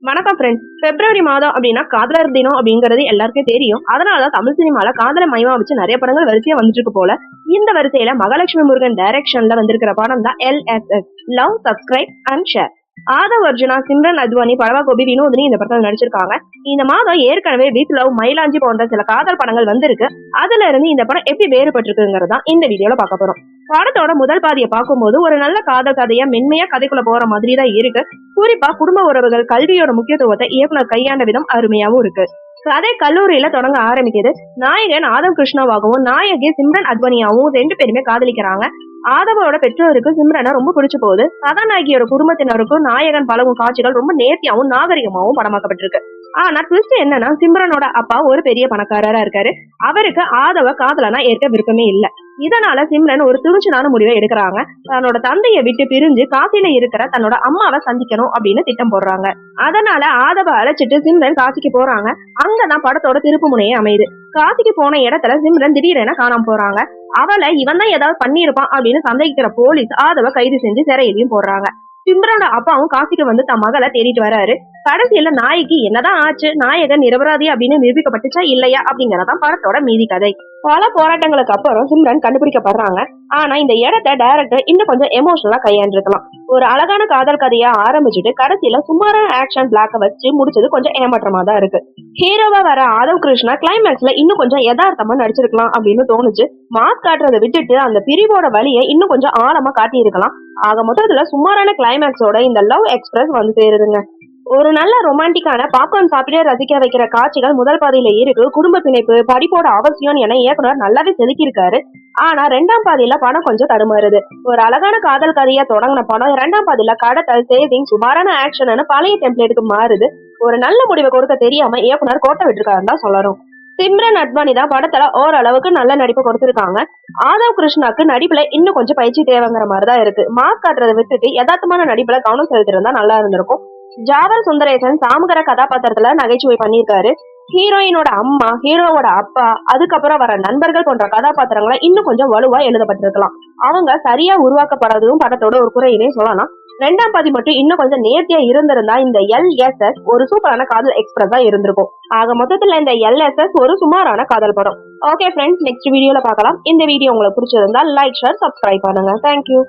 வணக்கம் ஃப்ரெண்ட்ஸ். பிப்ரவரி மாதம் அப்படின்னா காதலர் தினம் அப்படிங்கிறது எல்லாருக்கும் தெரியும். அதனாலதான் தமிழ் சினிமால காதலை மையமா வச்சு நிறைய படங்கள் வரிசையா வந்துட்டு இருக்கு போல. இந்த வரிசையில மகாலட்சுமி முருகன் டைரக்ஷன்ல வந்திருக்கிற படம் தான் LSS, love subscribe and share. Aadhav Arjuna, Simran Advani, Pazhava Gopi, Vinodhini இந்த படத்தில் நடிச்சிருக்காங்க. இந்த மாதம் ஏற்கனவே வித் லவ், மயிலாஞ்சி போன்ற சில காதல் படங்கள் வந்திருக்கு. அதுல இருந்து இந்த படம் எப்படி வேறுபட்டிருக்குங்கிறதா இந்த வீடியோல பார்க்க போறோம். படத்தோட முதல் பாதியை பார்க்கும்போது ஒரு நல்ல காதல் கதையா மென்மையா கதைக்குள்ள போற மாதிரி தான் இருக்கு. குறிப்பா குடும்ப உறவுகள், கல்வியோட முக்கியத்துவத்தை இயக்குனர் கையாண்ட விதம் அருமையாவும் இருக்கு. கதை கல்லூரியில தொடங்க ஆரம்பிக்குது. நாயகன் ஆதவ் கிருஷ்ணாவாகவும் நாயகி சிம்ரன் அத்வானியாவும் ரெண்டு பேருமே காதலிக்கிறாங்க. ஆதவோட பெற்றோருக்கு சிம்ரனை ரொம்ப பிடிச்சு போகுது. கதாநாயகியோட குடும்பத்தினருக்கும் நாயகன் பழகும் காட்சிகள் ரொம்ப நேர்த்தியாவும் நாகரிகமாவும் படமாக்கப்பட்டிருக்கு. ஆனா ட்விஸ்ட் என்னன்னா, சிம்ரனோட அப்பா ஒரு பெரிய பணக்காரரா இருக்காரு. அவருக்கு ஆதவ காதலனா ஏற்க விருப்பமே இல்ல. இதனால சிம்ரன் ஒரு துணிச்சலான முடிவை எடுக்கிறாங்க. தன்னோட தந்தையை விட்டு பிரிஞ்சு காசில இருக்கிற தன்னோட அம்மாவை சந்திக்கணும் அப்படின்னு திட்டம் போடுறாங்க. அதனால ஆதவ அழைச்சிட்டு சிம்ரன் காசிக்கு போறாங்க. அங்கதான் படத்தோட திருப்பு முனையே அமையுது. காசிக்கு போன இடத்துல சிம்ரன் திடீரென காணாம போறாங்க. அவளை இவன் தான் ஏதாவது பண்ணிருப்பான் அப்படின்னு சந்தேகிக்கிற போலீஸ் ஆதவ கைது செஞ்சு சிறையிலையும் போடுறாங்க. சிம்ரனோட அப்பாவும் காசிக்கு வந்து தன் மகளை தேடிட்டு வராரு. கடைசியில நாய்க்கு என்னதான் ஆச்சு, நாயகன் நிரபராதி அப்படின்னு நிரூபிக்கப்பட்டுச்சா இல்லையா அப்படிங்கறதான் படத்தோட மீதி கதை. பல போராட்டங்களுக்கு அப்புறம் சிம்ரன் கண்டுபிடிக்கப்படுறாங்க. ஆனா இந்த இடத்த டைரக்டர் இன்னும் கொஞ்சம் எமோஷனலா கையாண்டிருக்கலாம். ஒரு அழகான காதல் கதையா ஆரம்பிச்சுட்டு கடைசியில சுமாரான ஆக்ஷன் பிளாக்க வச்சு முடிச்சது கொஞ்சம் ஏமாற்றமா தான் இருக்கு. ஹீரோவா வர ஆதவ் கிருஷ்ணா கிளைமேக்ஸ்ல இன்னும் கொஞ்சம் யதார்த்தமா நடிச்சிருக்கலாம் அப்படின்னு தோணுச்சு. மாஸ் காட்டுறதை விட்டுட்டு அந்த பிரிவோட வழியை இன்னும் கொஞ்சம் ஆழமா காட்டியிருக்கலாம். ஆக மொத்தத்துல சுமாரான கிளைமேக்ஸோட இந்த லவ் எக்ஸ்பிரஸ் வந்து சேருதுங்க. ஒரு நல்ல ரொமான்டிக்கான பாப்கார்ன் சாப்பிட்டே ரசிக்க வைக்கிற காட்சிகள் முதல் பாதியில இருக்கு. குடும்ப பிணைப்பு, படிப்போட அவசியம் என இயக்குனர் நல்லாவே செதுக்கியிருக்காரு. ஆனா ரெண்டாம் பாதியில படம் கொஞ்சம் தடுமாறுது. ஒரு அழகான காதல் கதையா தொடங்கின படம் இரண்டாம் பாதியில கடத்தல், சேவிங், சுமாரான ஆக்ஷன் பழைய டெம்ப்ளேட்டுக்கு மாறுது. ஒரு நல்ல முடிவை கொடுக்க தெரியாம இயக்குனர் கோட்டை விட்டுருக்காருன்னு தான் சொல்லணும். சிம்ரன் அத்வானி தான் படத்துல ஓரளவுக்கு நல்ல நடிப்பு கொடுத்திருக்காங்க. ஆதவ் கிருஷ்ணாக்கு நடிப்புல இன்னும் கொஞ்சம் பயிற்சி தேவைங்கிற மாதிரிதான் இருக்கு. மாஸ் காட்டுறதை விட்டுட்டு யதார்த்தமான நடிப்புல கவனம் செலுத்திருந்தா நல்லா இருந்திருக்கும். ஜாவர் சுந்தரேசன் சாமுகர கதாபாத்திரத்துல நகைச்சுவை பண்ணியிருக்காரு. ஹீரோயினோட அம்மா, ஹீரோவோட அப்பா, அதுக்கப்புறம் வர நண்பர்கள் போன்ற கதாபாத்திரங்களை இன்னும் கொஞ்சம் வலுவா எழுதப்பட்டிருக்கலாம். அவங்க சரியா உருவாக்கப்படுறதும் படத்தோட ஒரு குறையினே சொல்லலாம். ரெண்டாம் பாதி மட்டும் இன்னும் கொஞ்சம் நேர்த்தியா இருந்திருந்தா இந்த LSS ஒரு சூப்பரான காதல் எக்ஸ்பிரஸா இருந்திருக்கும். ஆக மொத்தத்துல இந்த LSS ஒரு சுமாரான காதல் படம். ஓகே ஃப்ரெண்ட்ஸ், நெக்ஸ்ட் வீடியோல பார்க்கலாம். இந்த வீடியோ உங்களுக்கு பிடிச்சிருந்தா லைக், ஷேர், சப்ஸ்கிரைப் பண்ணுங்க. தேங்க்யூ.